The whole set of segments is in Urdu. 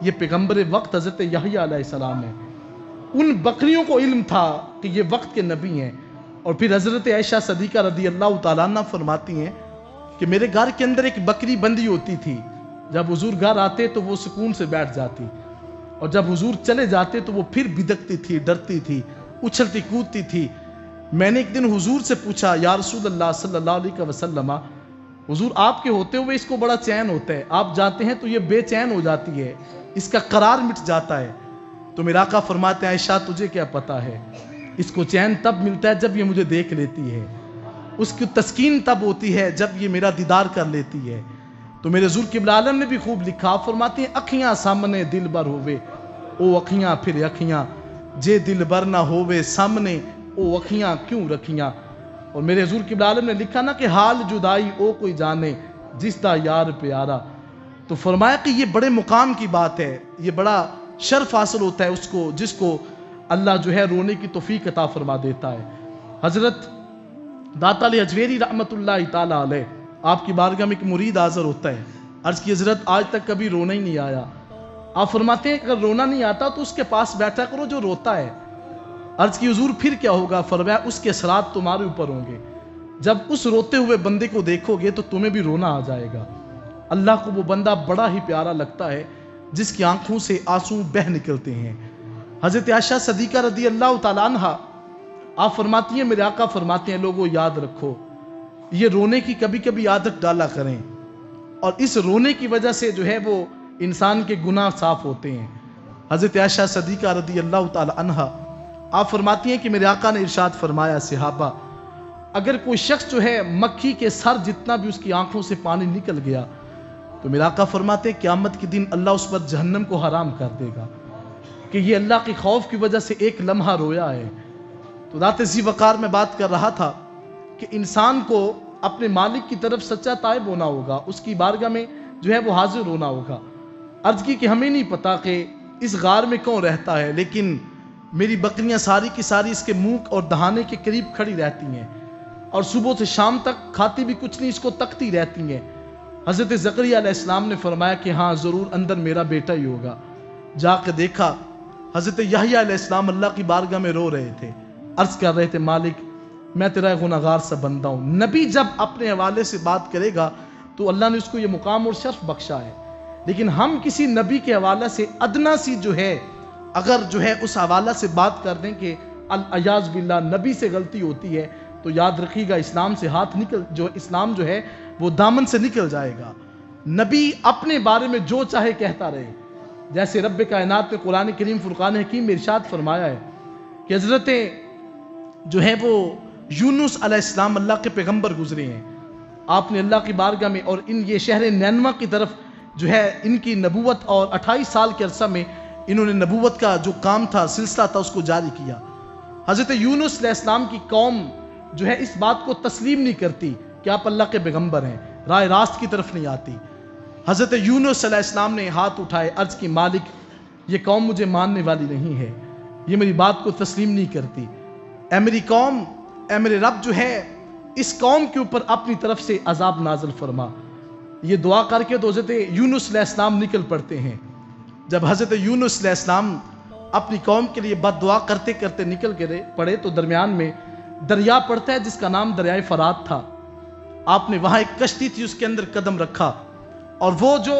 یہ پیغمبر وقت حضرت یحییٰ علیہ السلام ہے۔ ان بکریوں کو علم تھا کہ یہ وقت کے نبی ہیں، اور پھر حضرت عائشہ صدیقہ رضی اللہ تعالیٰ عنہ فرماتی ہیں کہ میرے گھر کے اندر ایک بکری بندھی ہوتی تھی، جب حضور گھر آتے تو وہ سکون سے بیٹھ جاتی، اور جب حضور چلے جاتے تو وہ پھر بدکتی تھی، ڈرتی تھی، اچھلتی کودتی تھی۔ میں نے ایک دن حضور سے پوچھا، یا رسول اللہ صلی اللہ علیہ وسلم، حضور آپ کے ہوتے ہوئے اس کو بڑا چین ہوتا ہے، آپ جاتے ہیں تو یہ بے چین ہو جاتی ہے، اس کا قرار مٹ جاتا ہے۔ تو میرا آقا فرماتے ہیں عائشہ تجھے کیا پتا ہے، اس کو چین تب ملتا ہے جب یہ مجھے دیکھ لیتی ہے، اس کی تسکین تب ہوتی ہے جب یہ میرا دیدار کر لیتی ہے۔ تو میرے حضور قبلہ عالم نے بھی خوب لکھا، فرماتے ہیں اکھیاں سامنے دل بر ہوئے او اکھیاں پھر اکھیاں، جے دل بر نہ ہوئے سامنے او اکھیاں کیوں رکھیاں۔ اور میرے حضور قبلہ عالم نے لکھا نا کہ حال جدائی او کوئی جانے جس دا یار پیارا۔ تو فرمایا کہ یہ بڑے مقام کی بات ہے، یہ بڑا شرف حاصل ہوتا ہے اس کو جس کو اللہ جو ہے رونے کی توفیق عطا فرما دیتا ہے۔ حضرت داتا علی اجویری رحمت اللہ تعالیٰ علیہ، آپ کی بارگاہ میں ایک مرید حاضر ہوتا ہے، عرض کی حضرت آج تک کبھی رونا ہی نہیں آیا۔ آپ فرماتے ہیں اگر رونا نہیں آتا تو اس کے پاس بیٹھا کرو جو روتا ہے۔ عرض کی حضور پھر کیا ہوگا؟ فرمایا اس کے اثرات تمہارے اوپر ہوں گے، جب اس روتے ہوئے بندے کو دیکھو گے تو تمہیں بھی رونا آ جائے گا۔ اللہ کو وہ بندہ بڑا ہی پیارا لگتا ہے جس کی آنکھوں سے آنسو بہہ نکلتے ہیں۔ حضرت عائشہ صدیقہ رضی اللہ تعالیٰ عنہ آپ فرماتی ہیں، میرے آقا فرماتے ہیں لوگوں یاد رکھو یہ رونے کی کبھی کبھی عادت ڈالا کریں، اور اس رونے کی وجہ سے جو ہے وہ انسان کے گناہ صاف ہوتے ہیں۔ حضرت عائشہ صدیقہ رضی اللہ تعالیٰ عنہ آپ فرماتی ہیں کہ میرے آقا نے ارشاد فرمایا، صحابہ اگر کوئی شخص جو ہے مکھی کے سر جتنا بھی اس کی آنکھوں سے پانی نکل گیا تو میرے آقا فرماتے ہیں قیامت کے دن اللہ اس پر جہنم کو حرام کر دے گا کہ یہ اللہ کے خوف کی وجہ سے ایک لمحہ رویا ہے۔ تو ذات ذی وقار میں بات کر رہا تھا کہ انسان کو اپنے مالک کی طرف سچا تائب ہونا ہوگا، اس کی بارگاہ میں جو ہے وہ حاضر ہونا ہوگا۔ عرض کی کہ ہمیں نہیں پتا کہ اس غار میں کون رہتا ہے، لیکن میری بکریاں ساری کی ساری اس کے منہ اور دہانے کے قریب کھڑی رہتی ہیں، اور صبح سے شام تک کھاتی بھی کچھ نہیں، اس کو تکتی رہتی ہیں۔ حضرت زکریا علیہ السلام نے فرمایا کہ ہاں ضرور اندر میرا بیٹا ہی ہوگا۔ جا کے دیکھا حضرت یحییٰ علیہ السلام اللہ کی بارگاہ میں رو رہے تھے، عرض کر رہے تھے مالک میں تیرا گناہگار سا بندہ ہوں۔ نبی جب اپنے حوالے سے بات کرے گا تو اللہ نے اس کو یہ مقام اور شرف بخشا ہے، لیکن ہم کسی نبی کے حوالے سے ادنا سی جو ہے اگر جو ہے اس حوالہ سے بات کر دیں کہ العیاذ باللہ نبی سے غلطی ہوتی ہے تو یاد رکھیے گا اسلام سے ہاتھ نکل اسلام جو ہے وہ دامن سے نکل جائے گا۔ نبی اپنے بارے میں جو چاہے کہتا رہے، جیسے رب کائنات نے قرآن کریم فرقان حکیم میں ارشاد فرمایا ہے کہ حضرت جو ہے وہ یونس علیہ السلام اللہ کے پیغمبر گزرے ہیں، آپ نے اللہ کی بارگاہ میں اور یہ شہر نینوا کی طرف جو ہے ان کی نبوت اور 28 سال کے عرصہ میں انہوں نے نبوت کا جو کام تھا سلسلہ تھا اس کو جاری کیا۔ حضرت یونس علیہ السلام کی قوم جو ہے اس بات کو تسلیم نہیں کرتی کہ آپ اللہ کے پیغمبر ہیں، راہ راست کی طرف نہیں آتی۔ حضرت یونس علیہ السلام نے ہاتھ اٹھائے، عرض کی مالک یہ قوم مجھے ماننے والی نہیں ہے، یہ میری بات کو تسلیم نہیں کرتی، اے میری قوم، اے میرے رب جو ہے اس قوم کے اوپر اپنی طرف سے عذاب نازل فرما۔ یہ دعا کر کے تو حضرت یونس علیہ السلام نکل پڑتے ہیں۔ جب حضرت یونس علیہ السلام اپنی قوم کے لیے بد دعا کرتے کرتے نکل کے پڑے تو درمیان میں دریا پڑتا ہے جس کا نام دریائے فرات تھا۔ آپ نے وہاں ایک کشتی تھی، اس کے اندر قدم رکھا اور وہ جو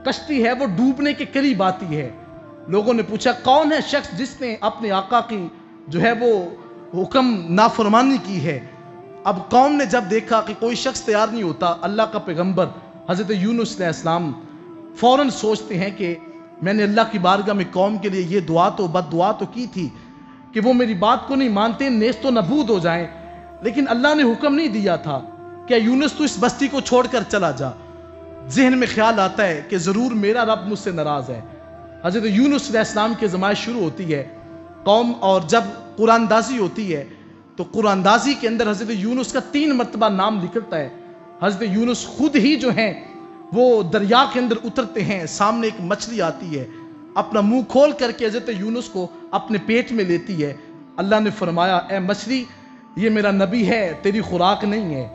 کشتی ہے وہ ڈوبنے کے قریب آتی ہے۔ لوگوں نے پوچھا کون ہے شخص جس نے اپنے آقا کی جو ہے وہ حکم نافرمانی کی ہے۔ اب قوم نے جب دیکھا کہ کوئی شخص تیار نہیں ہوتا، اللہ کا پیغمبر حضرت یونس علیہ السلام فوراً سوچتے ہیں کہ میں نے اللہ کی بارگاہ میں قوم کے لیے یہ دعا تو بد دعا تو کی تھی کہ وہ میری بات کو نہیں مانتے، نیست و نبود ہو جائیں، لیکن اللہ نے حکم نہیں دیا تھا کہ یونس تو اس بستی کو چھوڑ کر چلا جا۔ ذہن میں خیال آتا ہے کہ ضرور میرا رب مجھ سے ناراض ہے۔ حضرت یونس علیہ السلام کی زمائش شروع ہوتی ہے قوم، اور جب قرآن اندازی ہوتی ہے تو قرآن اندازی کے اندر حضرت یونس کا 3 مرتبہ نام نکلتا ہے۔ حضرت یونس خود ہی جو ہیں وہ دریا کے اندر اترتے ہیں، سامنے ایک مچھلی آتی ہے، اپنا منہ کھول کر کے حضرت یونس کو اپنے پیٹ میں لیتی ہے۔ اللہ نے فرمایا اے مچھلی یہ میرا نبی ہے، تیری خوراک نہیں ہے،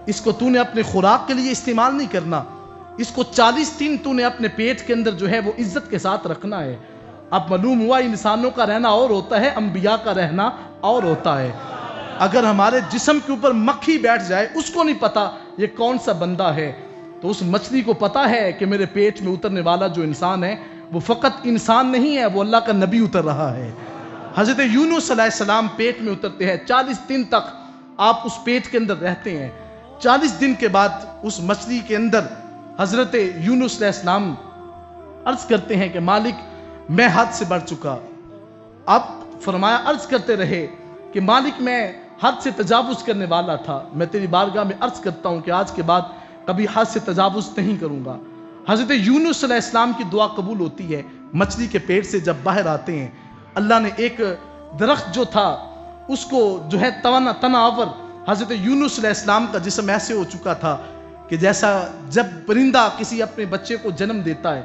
اس کو تو نے اپنے خوراک کے لیے استعمال نہیں کرنا۔ اس کو 40 دن تو نے اپنے پیٹ کے اندر جو ہے وہ عزت کے ساتھ رکھنا ہے۔ اب معلوم ہوا انسانوں کا رہنا اور ہوتا ہے، انبیاء کا رہنا اور ہوتا ہے۔ اگر ہمارے جسم کے اوپر مکھی بیٹھ جائے، اس کو نہیں پتا یہ کون سا بندہ ہے، تو اس مچھلی کو پتا ہے کہ میرے پیٹ میں اترنے والا جو انسان ہے وہ فقط انسان نہیں ہے، وہ اللہ کا نبی اتر رہا ہے۔ حضرت یونس علیہ السلام پیٹ میں اترتے ہیں، 40 دن تک آپ اس پیٹ کے اندر رہتے ہیں۔ 40 دن کے بعد اس مچھلی کے اندر حضرت یونس علیہ السلام عرض کرتے ہیں کہ مالک میں حد سے بڑھ چکا۔ اب فرمایا عرض کرتے رہے کہ مالک میں حد سے تجاوز کرنے والا تھا، میں تیری بارگاہ میں عرض کرتا ہوں کہ آج کے بعد کبھی حد سے تجاوز نہیں کروں گا۔ حضرت یونس علیہ السلام کی دعا قبول ہوتی ہے، مچھلی کے پیٹ سے جب باہر آتے ہیں، اللہ نے ایک درخت جو تھا اس کو جو ہے تناور، حضرت یونس علیہ السلام کا جسم ایسے ہو چکا تھا کہ جیسا جب پرندہ کسی اپنے بچے کو جنم دیتا ہے،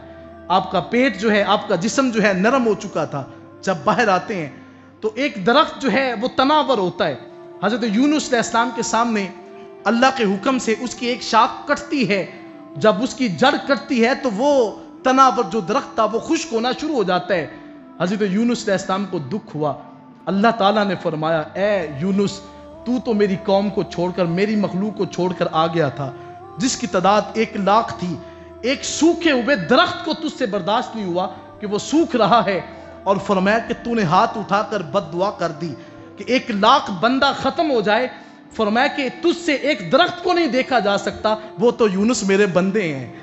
آپ کا پیٹ جو ہے، آپ کا جسم جو ہے نرم ہو چکا تھا۔ جب باہر آتے ہیں تو ایک درخت جو ہے وہ تناور ہوتا ہے۔ حضرت یونس علیہ السلام کے سامنے اللہ کے حکم سے اس کی ایک شاخ کٹتی ہے، جب اس کی جڑ کٹتی ہے تو وہ تناور جو درخت تھا وہ خشک ہونا شروع ہو جاتا ہے۔ حضرت یونس علیہ السلام کو دکھ ہوا، اللہ تعالیٰ نے فرمایا اے یونس تو میری قوم کو چھوڑ کر، میری مخلوق کو چھوڑ کر آ گیا تھا جس کی تعداد 1,00,000 تھی، ایک سوکھے ہوئے درخت کو تجھ سے برداشت نہیں ہوا کہ وہ سوکھ رہا ہے، اور فرمایا کہ تو نے ہاتھ اٹھا کر بد دعا کر دی کہ 1,00,000 بندہ ختم ہو جائے، فرمایا کہ تجھ سے ایک درخت کو نہیں دیکھا جا سکتا، وہ تو یونس میرے بندے ہیں،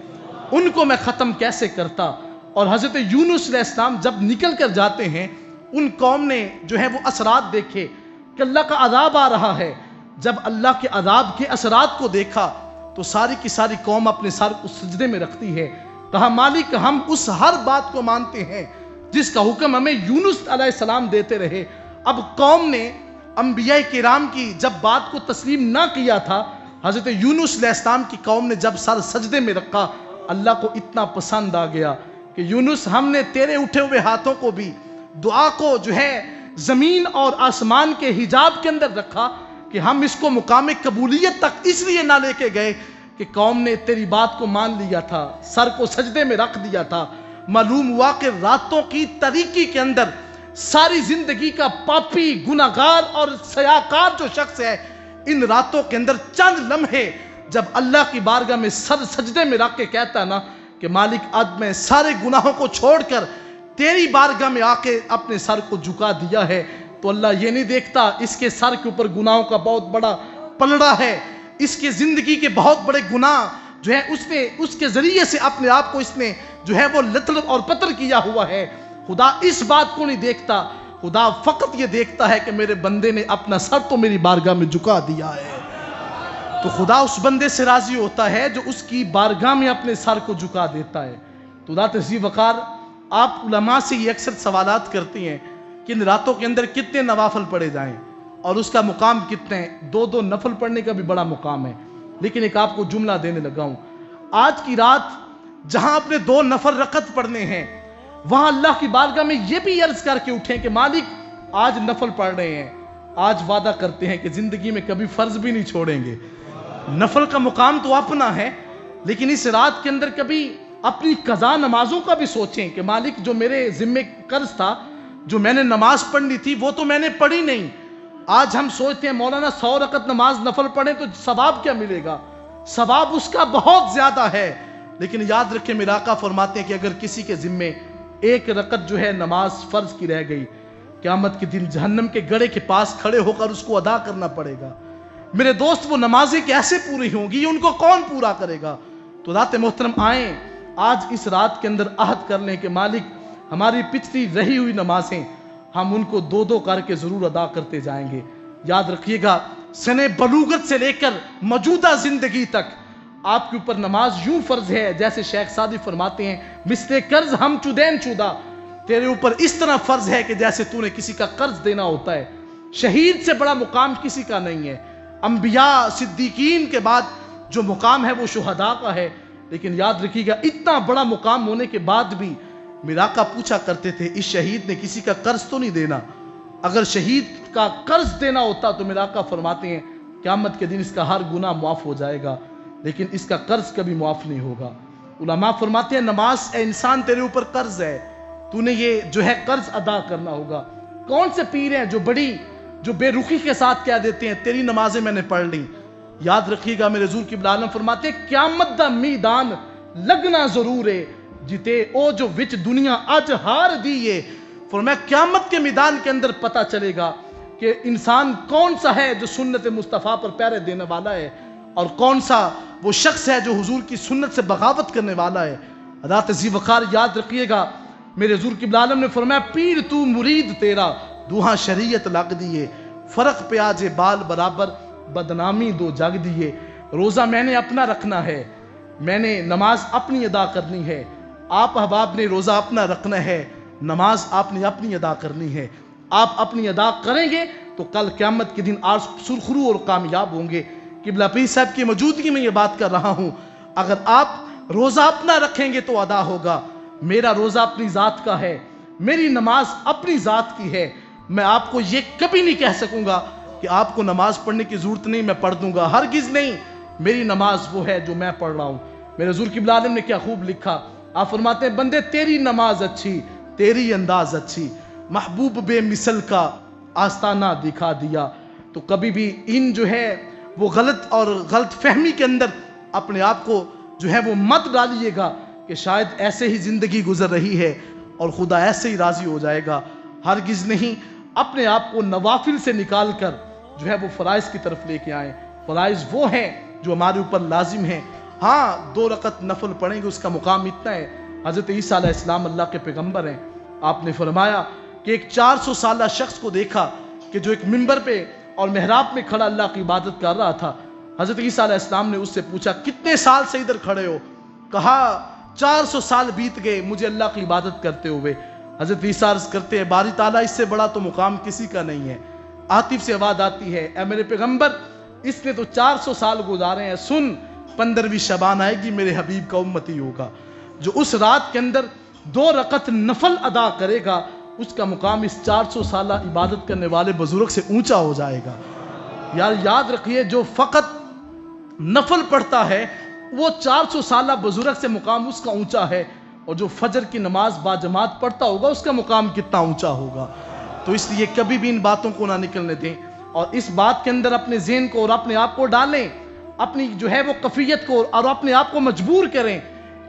ان کو میں ختم کیسے کرتا۔ اور حضرت یونس علیہ السلام جب نکل کر جاتے ہیں، ان قوم نے جو ہے وہ اثرات دیکھے کہ اللہ کا عذاب آ رہا ہے۔ جب اللہ کے عذاب کے اثرات کو دیکھا تو ساری کی ساری قوم اپنے سر کو سجدے میں رکھتی ہے، کہا مالک ہم اس ہر بات کو مانتے ہیں جس کا حکم ہمیں یونس علیہ السلام دیتے رہے۔ اب قوم نے انبیاء کرام کی جب بات کو تسلیم نہ کیا تھا، حضرت یونس علیہ السلام کی قوم نے جب سر سجدے میں رکھا، اللہ کو اتنا پسند آ گیا کہ یونس ہم نے تیرے اٹھے ہوئے ہاتھوں کو بھی، دعا کو جو ہے زمین اور آسمان کے حجاب کے اندر رکھا کہ ہم اس کو مقام قبولیت تک اس لیے نہ لے کے گئے کہ قوم نے تیری بات کو مان لیا تھا، سر کو سجدے میں رکھ دیا تھا۔ معلوم ہوا کہ راتوں کی تاریکی کے اندر ساری زندگی کا پاپی، گناہگار اور سیاکار جو شخص ہے، ان راتوں کے اندر چند لمحے جب اللہ کی بارگاہ میں سر سجدے میں رکھ کے کہتا ہے نا کہ مالک آج میں سارے گناہوں کو چھوڑ کر تیری بارگاہ میں آ کے اپنے سر کو جھکا دیا ہے، تو اللہ یہ نہیں دیکھتا اس کے سر کے اوپر گناہوں کا بہت بڑا پلڑا ہے، اس کے زندگی کے بہت بڑے گناہ جو ہے اس کے ذریعے سے اپنے آپ کو اس نے جو ہے وہ لتر اور پتر کیا ہوا ہے۔ خدا اس بات کو نہیں دیکھتا، خدا فقط یہ دیکھتا ہے کہ میرے بندے نے اپنا سر تو میری بارگاہ میں جھکا دیا ہے، تو خدا اس بندے سے راضی ہوتا ہے جو اس کی بارگاہ میں اپنے سر کو جھکا دیتا ہے۔ تو ذات عزیز وقار آپ علماء سے یہ اکثر سوالات کرتی ہیں کہ ان راتوں کے اندر کتنے نوافل پڑھے جائیں اور اس کا مقام کتنے ہیں؟ 2 نفل پڑھنے کا بھی بڑا مقام ہے، لیکن ایک آپ کو جملہ دینے لگا ہوں، آج کی رات جہاں اپنے 2 نفل رکعت پڑھنے ہیں، وہاں اللہ کی بارگاہ میں یہ بھی عرض کر کے اٹھیں کہ مالک آج نفل پڑھ رہے ہیں، آج وعدہ کرتے ہیں کہ زندگی میں کبھی فرض بھی نہیں چھوڑیں گے۔ نفل کا مقام تو اپنا ہے، لیکن اس رات کے اندر کبھی اپنی قضا نمازوں کا بھی سوچیں کہ مالک جو میرے ذمے قرض تھا، جو میں نے نماز پڑھنی تھی وہ تو میں نے پڑھی نہیں۔ آج ہم سوچتے ہیں مولانا 100 رکعت نماز نفل پڑھیں تو ثواب کیا ملے گا؟ ثواب اس کا بہت زیادہ ہے، لیکن یاد رکھیں میرے آقا فرماتے ہیں کہ اگر کسی کے ذمے 1 رکعت جو ہے نماز فرض کی رہ گئی، قیامت کے دن جہنم کے گڑھے کے پاس کھڑے ہو کر اس کو ادا کرنا پڑے گا۔ میرے دوست وہ نمازیں کیسے پوری ہوں گی، ان کو کون پورا کرے گا؟ تو ذات محترم آئیں آج اس رات کے اندر عہد کر لیں کہ مالک ہماری پچھلی رہی ہوئی نمازیں ہم ان کو 2 کر کے ضرور ادا کرتے جائیں گے۔ یاد رکھیے گا سن بلوغت سے لے کر موجودہ زندگی تک آپ کے اوپر نماز یوں فرض ہے جیسے شیخ سعدی فرماتے ہیں مثل قرض ہم چودین چودہ، تیرے اوپر اس طرح فرض ہے کہ جیسے تو نے کسی کا قرض دینا ہوتا ہے۔ شہید سے بڑا مقام کسی کا نہیں ہے، انبیاء صدیقین کے بعد جو مقام ہے وہ شہداء کا ہے، لیکن یاد رکھیے گا اتنا بڑا مقام ہونے کے بعد بھی میرا آقا پوچھا کرتے تھے اس شہید نے کسی کا قرض تو نہیں دینا؟ اگر شہید کا قرض دینا ہوتا تو میرا آقا فرماتے ہیں قیامت کے دن اس کا ہر گناہ معاف ہو جائے گا، لیکن اس کا قرض کبھی معاف نہیں ہوگا۔ علماء فرماتے ہیں نماز اے انسان تیرے اوپر قرض ہے، تو نے یہ جو ہے قرض ادا کرنا ہوگا۔ کون سے پیر ہیں جو بے رخی کے ساتھ کہہ دیتے ہیں تیری نمازیں میں نے پڑھ لی؟ یاد رکھیے گا میرے حضور قبلہ عالم فرماتے ہیں قیامت دا میدان لگنا ضرور ہے جتے او جو وچ دنیا اج ہار دیئے۔ فرمایا قیامت کے میدان کے اندر پتہ چلے گا کہ انسان کون سا ہے جو سنت مصطفیٰ پر پیرے دینے والا ہے، اور کون سا وہ شخص ہے جو حضور کی سنت سے بغاوت کرنے والا ہے۔ رات ذی وقار یاد رکھیے گا میرے حضور قبلہ عالم نے فرمایا پیر تو مرید تیرا دوہاں شریعت لگ دیئے، فرق پہ آجے بال برابر بدنامی دو جگ دیئے۔ روزہ میں نے اپنا رکھنا ہے، میں نے نماز اپنی ادا کرنی ہے، آپ احباب نے روزہ اپنا رکھنا ہے، نماز آپ نے اپنی ادا کرنی ہے۔ آپ اپنی ادا کریں گے تو کل قیامت کے دن آپ سرخرو اور کامیاب ہوں گے۔ قبلہ پیر صاحب کی موجودگی میں یہ بات کر رہا ہوں، اگر آپ روزہ اپنا رکھیں گے تو ادا ہوگا۔ میرا روزہ اپنی ذات کا ہے، میری نماز اپنی ذات کی ہے، میں آپ کو یہ کبھی نہیں کہہ سکوں گا کہ آپ کو نماز پڑھنے کی ضرورت نہیں، میں پڑھ دوں گا، ہرگز نہیں۔ میری نماز وہ ہے جو میں پڑھ رہا ہوں۔ میرے حضور قبلہ عالم نے کیا خوب لکھا، آپ فرماتے ہیں بندے تیری نماز اچھی، تیری انداز اچھی، محبوب بے مثل کا آستانہ دکھا دیا۔ تو کبھی بھی ان جو ہے وہ غلط اور غلط فہمی کے اندر اپنے آپ کو جو ہے وہ مت ڈالیے گا کہ شاید ایسے ہی زندگی گزر رہی ہے اور خدا ایسے ہی راضی ہو جائے گا، ہرگز نہیں۔ اپنے آپ کو نوافل سے نکال کر جو ہے وہ فرائض کی طرف لے کے آئیں۔ فرائض وہ ہیں جو ہمارے اوپر لازم ہیں۔ ہاں 2 رکعت نفل پڑھیں گے اس کا مقام اتنا ہے۔ حضرت عیسیٰ علیہ السلام اللہ کے پیغمبر ہیں، آپ نے فرمایا کہ ایک 400 سالہ شخص کو دیکھا کہ جو ایک منبر پہ اور محراب میں کھڑا اللہ کی عبادت کر رہا تھا۔ حضرت عیسیٰ علیہ السلام نے اس سے پوچھا کتنے سال سے ادھر کھڑے ہو؟ کہا 400 سال بیت گئے مجھے اللہ کی عبادت کرتے ہوئے۔ حضرت عیسیٰ عرض کرتے ہیں باری تعالیٰ اس سے بڑا تو مقام کسی کا نہیں ہے۔ عاطف سے آواز آتی ہے اے میرے پیغمبر اس نے تو 400 سال گزارے ہیں، سن 15ویں شبان آئے گی میرے حبیب کا امتی ہوگا، جو اس رات کے اندر 2 رکعت نفل ادا کرے گا اس کا مقام اس 400 سالہ عبادت کرنے والے بزرگ سے اونچا ہو جائے گا۔ یار یاد رکھیے جو فقط نفل پڑھتا ہے وہ 400 سالہ بزرگ سے مقام اس کا اونچا ہے، اور جو فجر کی نماز با جماعت پڑھتا ہوگا اس کا مقام کتنا اونچا ہوگا۔ تو اس لیے کبھی بھی ان باتوں کو نہ نکلنے دیں، اور اس بات کے اندر اپنے ذہن کو اور اپنے آپ کو ڈالیں، اپنی جو ہے وہ کفیت کو اور اپنے آپ کو مجبور کریں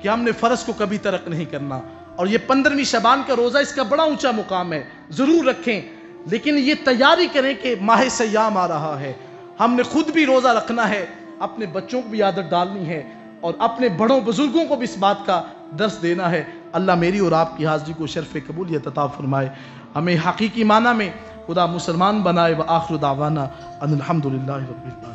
کہ ہم نے فرض کو کبھی ترک نہیں کرنا۔ اور یہ 15ویں شبان کا روزہ اس کا بڑا اونچا مقام ہے، ضرور رکھیں، لیکن یہ تیاری کریں کہ ماہ سیام آ رہا ہے، ہم نے خود بھی روزہ رکھنا ہے، اپنے بچوں کو بھی عادت ڈالنی ہے، اور اپنے بڑوں بزرگوں کو بھی اس بات کا درس دینا ہے۔ اللہ میری اور آپ کی حاضری کو شرف قبولیت عطا فرمائے، ہمیں حقیقی معنی میں خدا مسلمان بنائے۔ وآخر دعوانا ان الحمدللہ رب العالمین۔